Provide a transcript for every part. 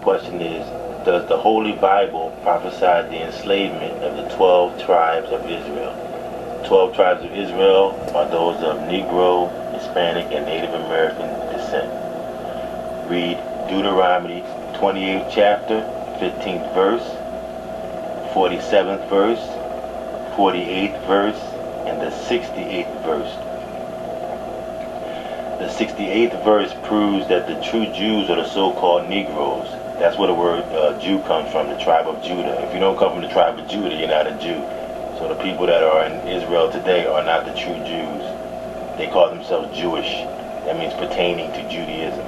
question is, does the Holy Bible prophesy the enslavement of the 12 tribes of Israel? 12 tribes of Israel are those of Negro, Hispanic, and Native American descent. Read Deuteronomy 28th chapter, 15th verse, 47th verse, 48th verse, and the 68th verse. The 68th verse proves that the true Jews are the so-called Negroes. That's where the word Jew comes from, the tribe of Judah. If you don't come from the tribe of Judah, you're not a Jew. So the people that are in Israel today are not the true Jews. They call themselves Jewish. That means pertaining to Judaism.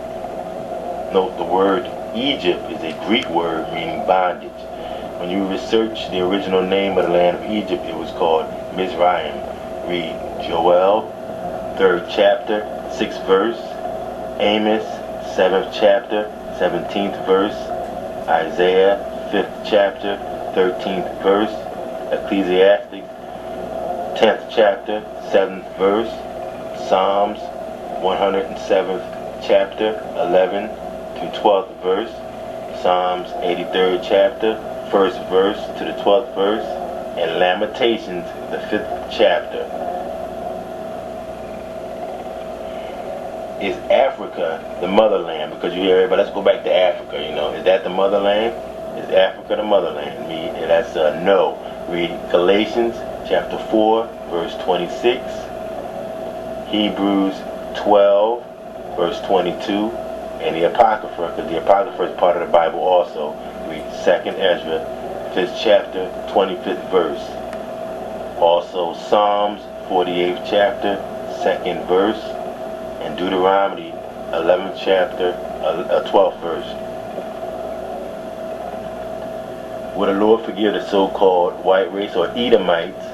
Note the word Egypt is a Greek word meaning bondage. When you research the original name of the land of Egypt, it was called Mizraim. Read Joel, 3rd chapter, 6th verse, Amos, 7th chapter, 17th verse, Isaiah, 5th chapter, 13th verse, Ecclesiastes, 10th chapter, 7th verse, Psalms, 107th chapter, 11 to 12th verse, Psalms, 83rd chapter, 1st verse to the 12th verse, and Lamentations, the 5th chapter. Is Africa the motherland? Because you hear everybody, let's go back to Africa, Is that the motherland? Is Africa the motherland? That's no. Read Galatians chapter 4, verse 26, Hebrews 12, verse 22, and the Apocrypha, because the Apocrypha is part of the Bible also. Read 2nd Ezra, 5th chapter, 25th verse. Also Psalms, 48th chapter, 2nd verse, and Deuteronomy, 11th chapter, 12th verse. Will the Lord forgive the so-called white race or Edomites,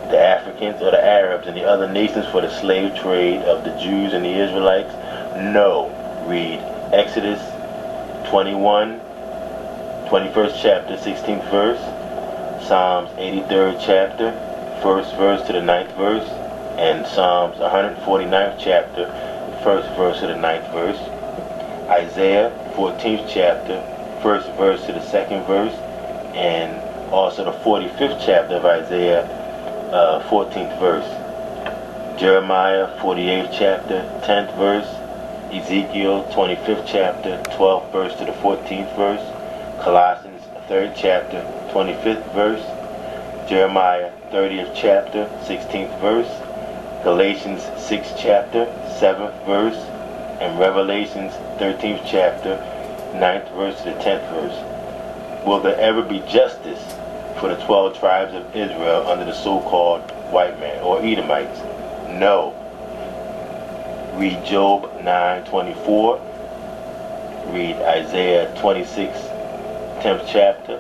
the Africans or the Arabs, and the other nations for the slave trade of the Jews and the Israelites? No. Read Exodus 21, 21st chapter, 16th verse, Psalms 83rd chapter, 1st verse to the 9th verse, and Psalms 149th chapter, 1st verse to the 9th verse, Isaiah 14th chapter, 1st verse to the 2nd verse, and also the 45th chapter of Isaiah, 14th verse, Jeremiah 48th chapter, 10th verse, Ezekiel 25th chapter, 12th verse to the 14th verse, Colossians 3rd chapter, 25th verse, Jeremiah 30th chapter, 16th verse, Galatians 6th chapter, 7th verse, and Revelations 13th chapter, 9th verse to the 10th verse. Will there ever be justice for the 12 tribes of Israel under the so-called white man or Edomites? No. Read Job 9:24. Read Isaiah 26, 10th chapter.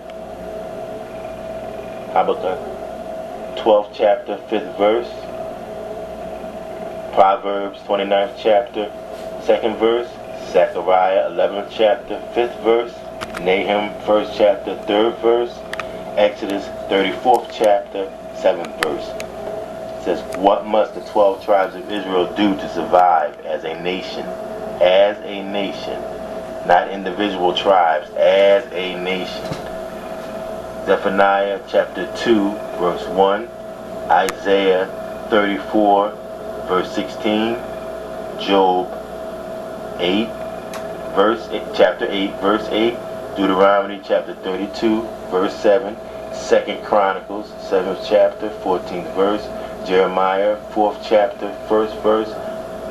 Habakkuk 12th chapter, 5th verse. Proverbs 29th chapter, 2nd verse. Zechariah 11th chapter, 5th verse. Nahum 1st chapter, 3rd verse. Exodus 34th chapter, 7th verse. It says, what must the 12 tribes of Israel do to survive as a nation? As a nation. Not individual tribes, as a nation. Zephaniah chapter 2, verse 1. Isaiah 34, verse 16. Job 8, chapter 8, verse 8. Deuteronomy chapter 32, verse 7, 2nd Chronicles, 7th chapter, 14th verse, Jeremiah, 4th chapter, 1st verse,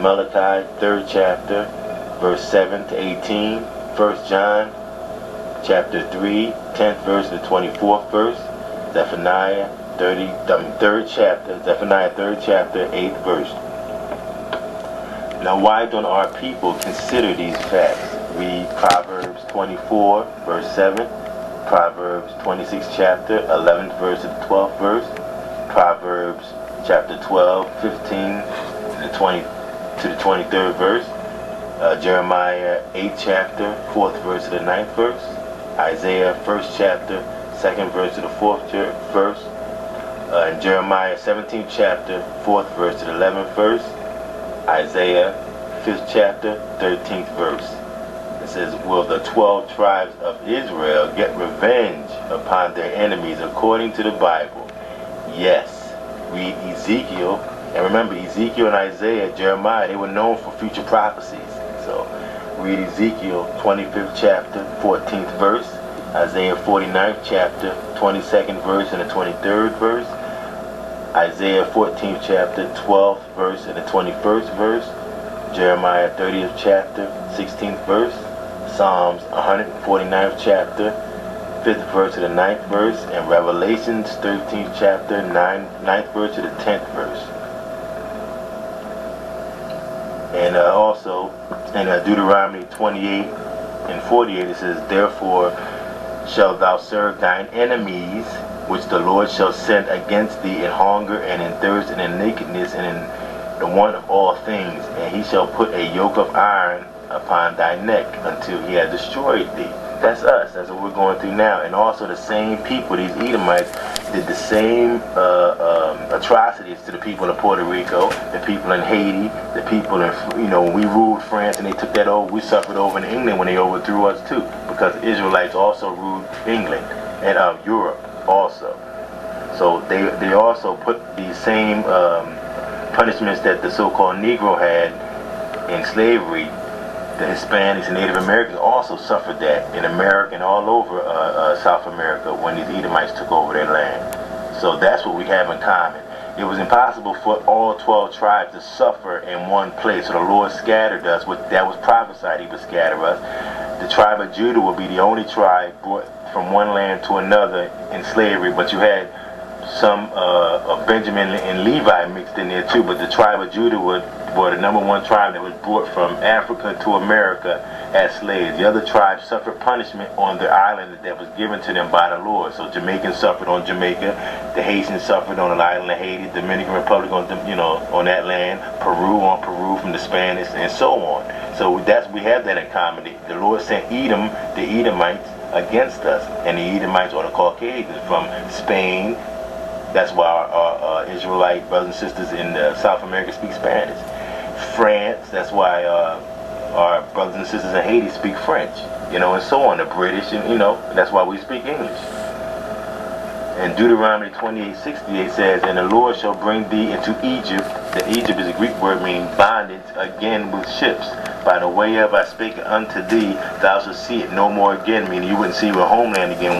Malachi, 3rd chapter, verse 7 to 18, 1 John, chapter 3, 10th verse to the 24th verse, Zephaniah, 3rd chapter, Zephaniah, 3rd chapter, 8th verse. Now why don't our people consider these facts? Read Proverbs 24, verse 7, Proverbs 26 chapter, 11th verse to the 12th verse, Proverbs chapter 12, 15 to the 23rd verse, Jeremiah 8 chapter, 4th verse to the 9th verse, Isaiah 1st chapter, 2nd verse to the 4th verse, and Jeremiah 17th chapter, 4th verse to the 11th verse, Isaiah 5th chapter, 13th verse. The says, will the 12 tribes of Israel get revenge upon their enemies according to the Bible? Yes. Read Ezekiel. And remember, Ezekiel and Isaiah, Jeremiah, they were known for future prophecies. So read Ezekiel 25th chapter, 14th verse. Isaiah 49th chapter, 22nd verse and the 23rd verse. Isaiah 14th chapter, 12th verse and the 21st verse. Jeremiah 30th chapter, 16th verse. Psalms 149th chapter, 5th verse to the 9th verse. And Revelations 13th chapter, 9th verse to the 10th verse. And also in Deuteronomy 28 and 48 it says, therefore shalt thou serve thine enemies, which the Lord shall send against thee in hunger and in thirst and in nakedness and in the want of all things, and he shall put a yoke of iron upon thy neck until he hath destroyed thee. That's us. That's what we're going through now. And also the same people, these Edomites, did the same atrocities to the people of Puerto Rico, the people in Haiti, the people in, when we ruled France and they took that over, we suffered over in England when they overthrew us too, because the Israelites also ruled England and Europe also. So they also put the same punishments that the so-called Negro had in slavery. The Hispanics and Native Americans also suffered that in America and all over South America when these Edomites took over their land. So that's what we have in common. It was impossible for all 12 tribes to suffer in one place. So the Lord scattered us. That was prophesied. He would scatter us. The tribe of Judah would be the only tribe brought from one land to another in slavery. But you had some of Benjamin and Levi mixed in there too. But the tribe of Judah were the number one tribe that was brought from Africa to America as slaves. The other tribes suffered punishment on their island that was given to them by the Lord. So Jamaicans suffered on Jamaica, the Haitians suffered on the island of Haiti, Dominican Republic on on that land, Peru on Peru from the Spanish, and so on. So we have that in common. The Lord sent Edom, the Edomites, against us, and the Edomites are the Caucasians from Spain. That's why our Israelite brothers and sisters in South America speak Spanish. France, that's why our brothers and sisters in Haiti speak French, and so on. The British, and that's why we speak English. And Deuteronomy 28:68 says, and the Lord shall bring thee into Egypt. The Egypt is a Greek word meaning bondage, again with ships. By the way of I spake unto thee, thou shalt see it no more again, meaning you wouldn't see your homeland again.